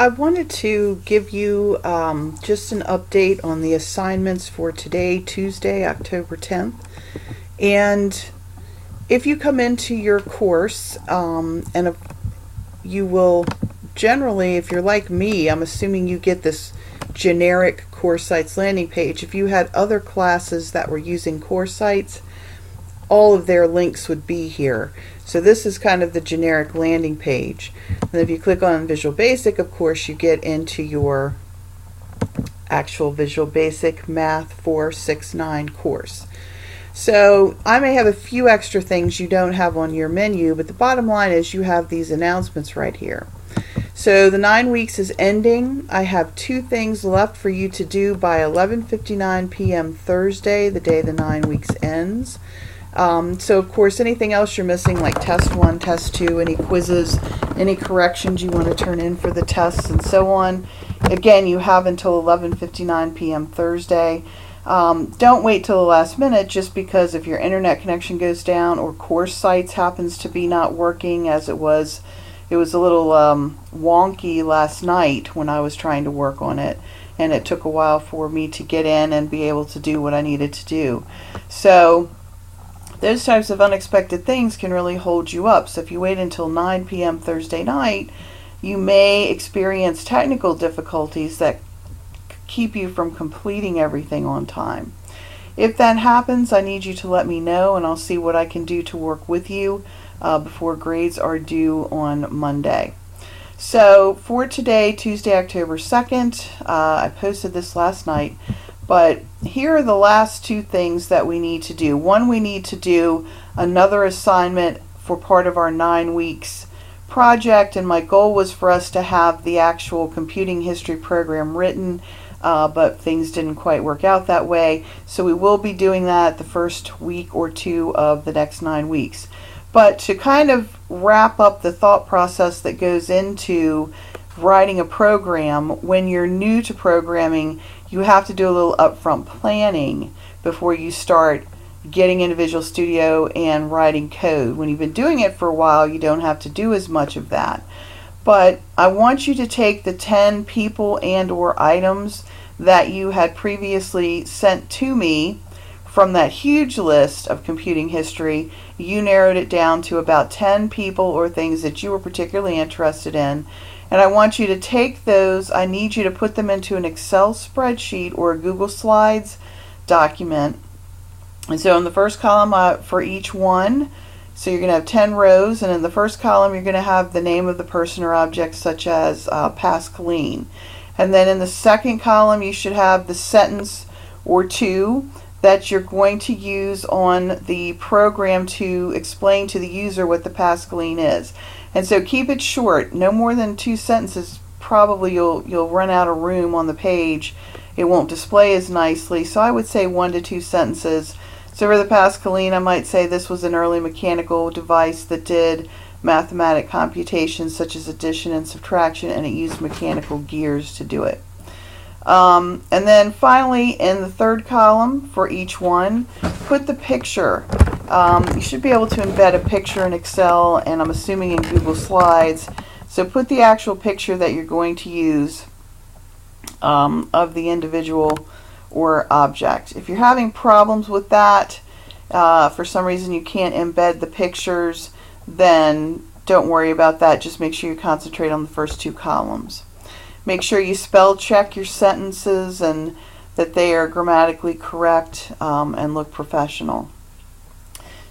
I wanted to give you just an update on the assignments for today, Tuesday, October 10th. And if you come into your course, you will generally, if you're like me, I'm assuming you get this generic course sites landing page. If you had other classes that were using course sites, all of their links would be here. So this is kind of the generic landing page. And if you click on Visual Basic, of course, you get into your actual Visual Basic Math 469 course. So I may have a few extra things you don't have on your menu, but the bottom line is you have these announcements right here. So the 9 weeks is ending. I have 2 things left for you to do by 11:59 p.m. Thursday, the day the 9 weeks ends. So of course anything else you're missing, like test 1, test 2, any quizzes, any corrections you want to turn in for the tests and so on, again, you have until 11:59 p.m. Thursday. Don't wait till the last minute, just because if your internet connection goes down or course sites happens to be not working, as it was a little wonky last night when I was trying to work on it, and it took a while for me to get in and be able to do what I needed to do. So those types of unexpected things can really hold you up. So if you wait until 9 p.m. Thursday night, you may experience technical difficulties that keep you from completing everything on time. If that happens, I need you to let me know, and I'll see what I can do to work with you before grades are due on Monday. So for today, Tuesday, October 2nd, I posted this last night, but here are the last 2 things that we need to do. One, we need to do another assignment for part of our 9 weeks project, and my goal was for us to have the actual computing history program written, but things didn't quite work out that way. So we will be doing that the first week or 2 of the next 9 weeks. But to kind of wrap up the thought process that goes into writing a program, when you're new to programming, you have to do a little upfront planning before you start getting into Visual Studio and writing code. When you've been doing it for a while, you don't have to do as much of that. But I want you to take the 10 people and or items that you had previously sent to me from that huge list of computing history. You narrowed it down to about 10 people or things that you were particularly interested in. And I want you to take those, I need you to put them into an Excel spreadsheet or a Google Slides document. And so in the first column for each one, so you're going to have 10 rows, and in the first column you're going to have the name of the person or object, such as Pascaline. And then in the second column you should have the sentence or 2 that you're going to use on the program to explain to the user what the Pascaline is. And so keep it short, no more than 2 sentences. Probably you'll run out of room on the page. It won't display as nicely, so I would say 1 to 2 sentences. So for the Pascaline, I might say this was an early mechanical device that did mathematic computations such as addition and subtraction, and it used mechanical gears to do it. And then finally, in the third column for each one, put the picture. You should be able to embed a picture in Excel, and I'm assuming in Google Slides. So put the actual picture that you're going to use of the individual or object. If you're having problems with that, for some reason you can't embed the pictures, then don't worry about that. Just make sure you concentrate on the first 2 columns. Make sure you spell check your sentences and that they are grammatically correct and look professional.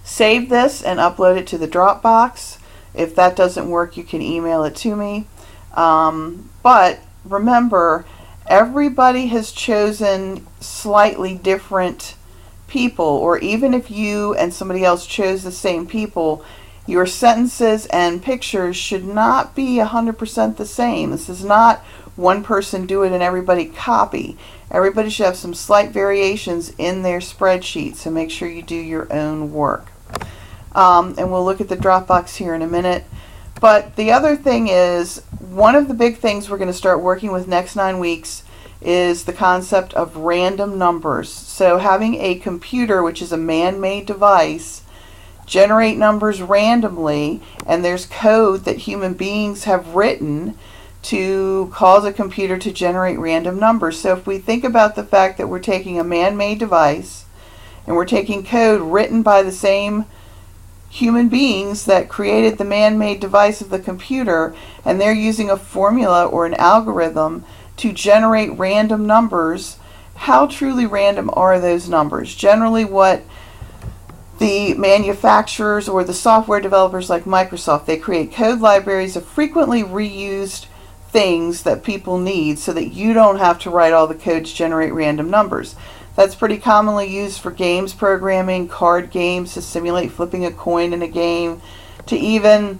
Save this and upload it to the Dropbox. If that doesn't work, you can email it to me. But remember, everybody has chosen slightly different people, or even if you and somebody else chose the same people, your sentences and pictures should not be 100% the same. This is not one person do it and everybody copy. Everybody should have some slight variations in their spreadsheet, so make sure you do your own work. And we'll look at the Dropbox here in a minute. But the other thing is, one of the big things we're going to start working with next 9 weeks is the concept of random numbers. So having a computer, which is a man-made device, generate numbers randomly, and there's code that human beings have written to cause a computer to generate random numbers. So if we think about the fact that we're taking a man-made device and we're taking code written by the same human beings that created the man-made device of the computer, and they're using a formula or an algorithm to generate random numbers, how truly random are those numbers? Generally, what the manufacturers or the software developers like Microsoft, they create code libraries of frequently reused things that people need so that you don't have to write all the code to generate random numbers. That's pretty commonly used for games programming, card games to simulate flipping a coin in a game, to even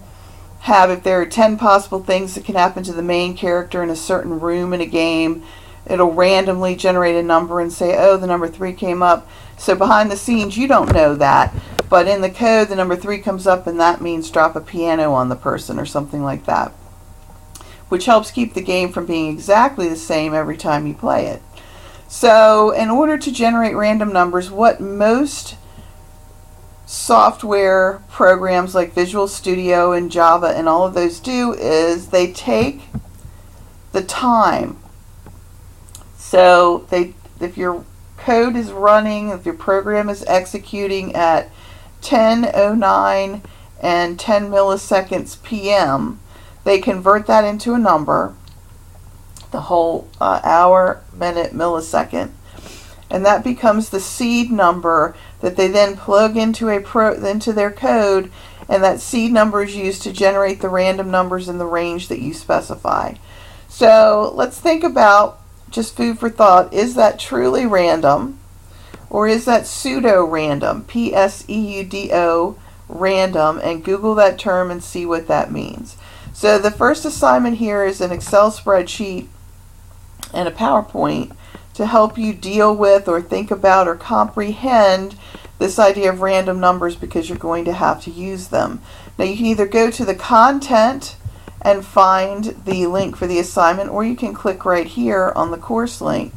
have, if there are 10 possible things that can happen to the main character in a certain room in a game, it'll randomly generate a number and say, oh, the number 3 came up. So behind the scenes, you don't know that, but in the code, the number 3 comes up, and that means drop a piano on the person or something like that, which helps keep the game from being exactly the same every time you play it. So in order to generate random numbers, what most software programs like Visual Studio and Java and all of those do is they take the time. So if your code is running, if your program is executing at 10:09 and 10 milliseconds PM, they convert that into a number, the whole hour, minute, millisecond, and that becomes the seed number that they then plug into into their code, and that seed number is used to generate the random numbers in the range that you specify. So let's think about, just food for thought, is that truly random, or is that pseudo-random, P-S-E-U-D-O, random, and Google that term and see what that means. So the first assignment here is an Excel spreadsheet and a PowerPoint to help you deal with or think about or comprehend this idea of random numbers, because you're going to have to use them. Now you can either go to the content and find the link for the assignment, or you can click right here on the course link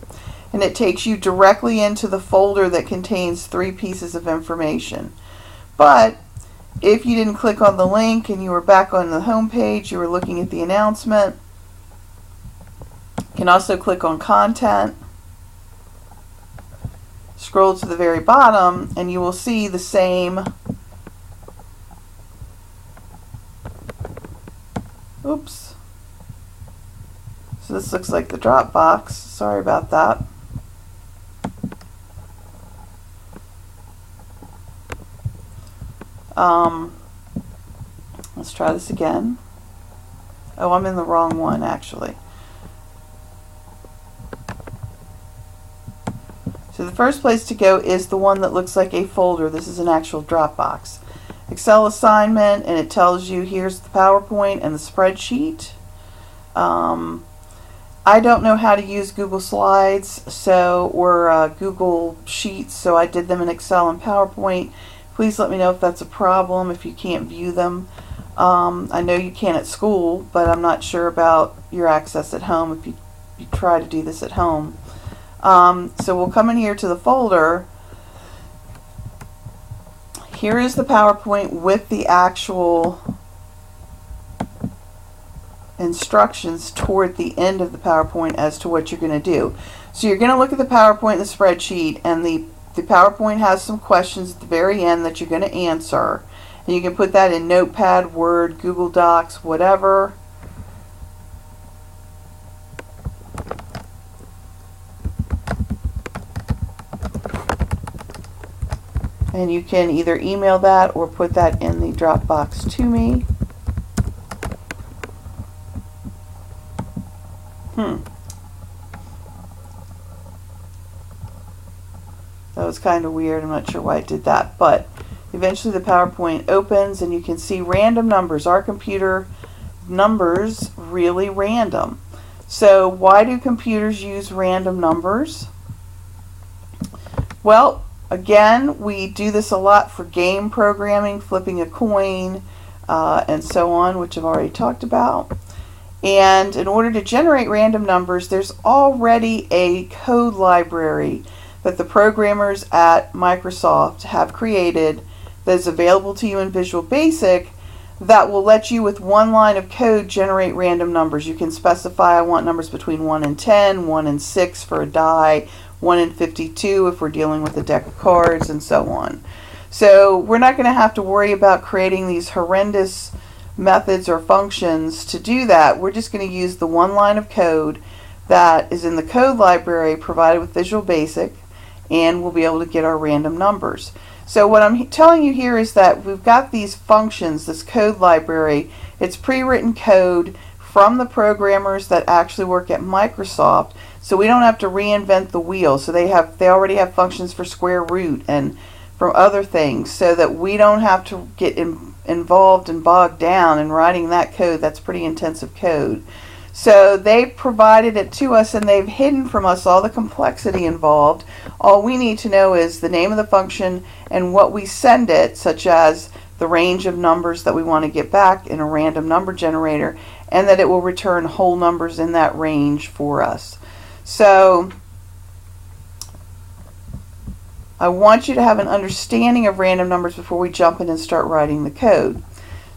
and it takes you directly into the folder that contains 3 pieces of information. But if you didn't click on the link and you were back on the home page, you were looking at the announcement, you can also click on content, scroll to the very bottom, and you will see the same, oops, so this looks like the Dropbox, sorry about that. Let's try this again. Oh, I'm in the wrong one actually. So the first place to go is the one that looks like a folder. This is an actual Dropbox. Excel assignment, and it tells you here's the PowerPoint and the spreadsheet. I don't know how to use Google Slides or Google Sheets, so I did them in Excel and PowerPoint. Please let me know if that's a problem, if you can't view them. I know you can at school, but I'm not sure about your access at home if you try to do this at home. So we'll come in here to the folder. Here is the PowerPoint with the actual instructions toward the end of the PowerPoint as to what you're going to do. So you're going to look at the PowerPoint and the spreadsheet, and the PowerPoint has some questions at the very end that you're going to answer. And you can put that in Notepad, Word, Google Docs, whatever. And you can either email that or put that in the Dropbox to me. That was kind of weird. I'm not sure why it did that, but eventually the PowerPoint opens and you can see random numbers. Are computer numbers really random? So why do computers use random numbers? Well, again, we do this a lot for game programming, flipping a coin, and so on, which I've already talked about. And in order to generate random numbers, there's already a code library that the programmers at Microsoft have created that is available to you in Visual Basic that will let you, with one line of code, generate random numbers. You can specify, I want numbers between 1 and 10, 1 and 6 for a die, 1 and 52 if we're dealing with a deck of cards, and so on. So we're not going to have to worry about creating these horrendous methods or functions to do that. We're just going to use the one line of code that is in the code library provided with Visual Basic, and we'll be able to get our random numbers. So what I'm telling you here is that we've got these functions, this code library. It's pre-written code from the programmers that actually work at Microsoft, so we don't have to reinvent the wheel. So they already have functions for square root and for other things, so that we don't have to get involved and bogged down in writing that code. That's pretty intensive code. So they provided it to us, and they've hidden from us all the complexity involved. All we need to know is the name of the function and what we send it, such as the range of numbers that we want to get back in a random number generator, and that it will return whole numbers in that range for us. So I want you to have an understanding of random numbers before we jump in and start writing the code.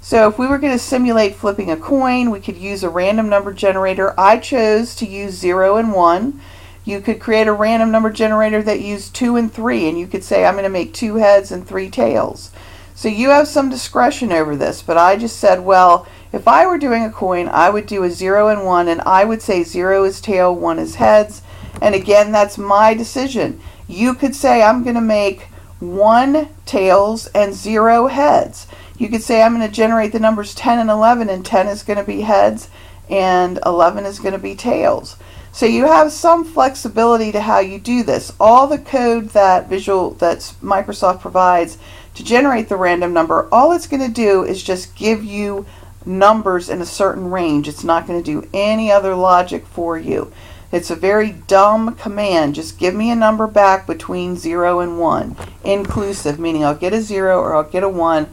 So if we were going to simulate flipping a coin, we could use a random number generator. I chose to use 0 and 1. You could create a random number generator that used 2 and 3, and you could say, I'm going to make 2 heads and 3 tails. So you have some discretion over this, but I just said, well, if I were doing a coin, I would do a 0 and 1, and I would say 0 is tail, 1 is heads. And again, that's my decision. You could say, I'm going to make 1 tails and 0 heads. You could say, I'm going to generate the numbers 10 and 11, and 10 is going to be heads and 11 is going to be tails. So you have some flexibility to how you do this. All the code that Microsoft provides to generate the random number, all it's going to do is just give you numbers in a certain range. It's not going to do any other logic for you. It's a very dumb command. Just give me a number back between 0 and 1, inclusive, meaning I'll get a 0 or I'll get a 1.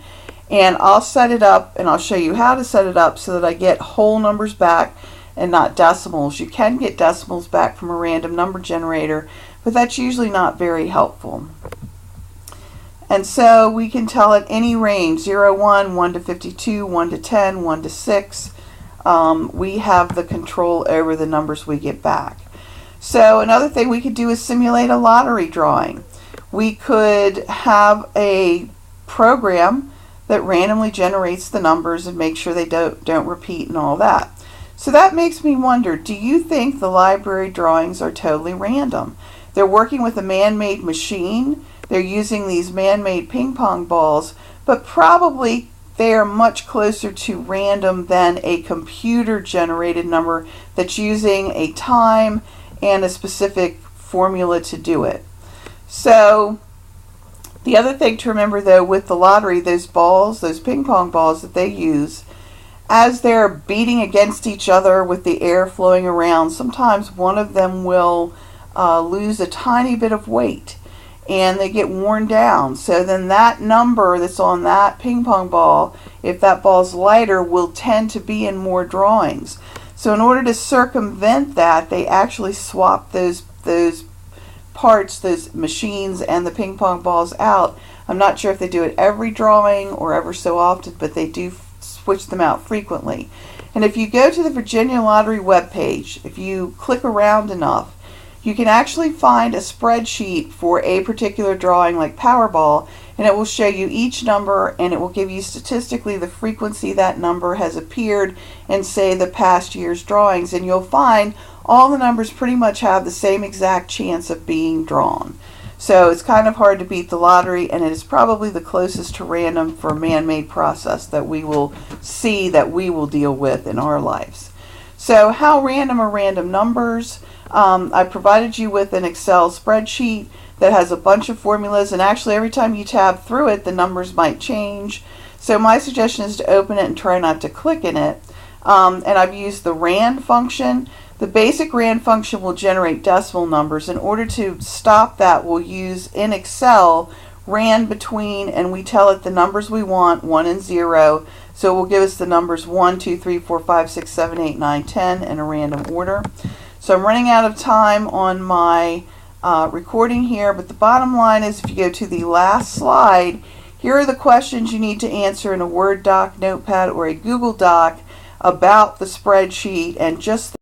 And I'll set it up, and I'll show you how to set it up so that I get whole numbers back and not decimals. You can get decimals back from a random number generator, but that's usually not very helpful. And so we can tell at any range, 0, 1, 1 to 52, 1 to 10, 1 to 6, we have the control over the numbers we get back. So another thing we could do is simulate a lottery drawing. We could have a program that randomly generates the numbers and make sure they don't repeat and all that. So that makes me wonder, do you think the library drawings are totally random? They're working with a man-made machine, they're using these man-made ping pong balls, but probably they are much closer to random than a computer-generated number that's using a time and a specific formula to do it. So the other thing to remember, though, with the lottery, those balls, those ping pong balls that they use, as they're beating against each other with the air flowing around, sometimes one of them will lose a tiny bit of weight and they get worn down. So then that number that's on that ping pong ball, if that ball's lighter, will tend to be in more drawings. So in order to circumvent that, they actually swap those parts, those machines and the ping pong balls out. I'm not sure if they do it every drawing or ever so often, but they do switch them out frequently. And if you go to the Virginia Lottery webpage, if you click around enough, you can actually find a spreadsheet for a particular drawing like Powerball, and it will show you each number, and it will give you statistically the frequency that number has appeared in, say, the past year's drawings, and you'll find all the numbers pretty much have the same exact chance of being drawn. So it's kind of hard to beat the lottery, and it is probably the closest to random for a man-made process that we will see, that we will deal with in our lives. So how random are random numbers? I provided you with an Excel spreadsheet that has a bunch of formulas, and actually every time you tab through it, the numbers might change. So my suggestion is to open it and try not to click in it. And I've used the rand function. The basic rand function will generate decimal numbers. In order to stop that, we'll use in Excel rand between, and we tell it the numbers we want, 1 and 0. So it will give us the numbers 1, 2, 3, 4, 5, 6, 7, 8, 9, 10 in a random order. So I'm running out of time on my recording here, but the bottom line is, if you go to the last slide, Here are the questions you need to answer in a Word doc, Notepad, or a Google Doc about the spreadsheet, and just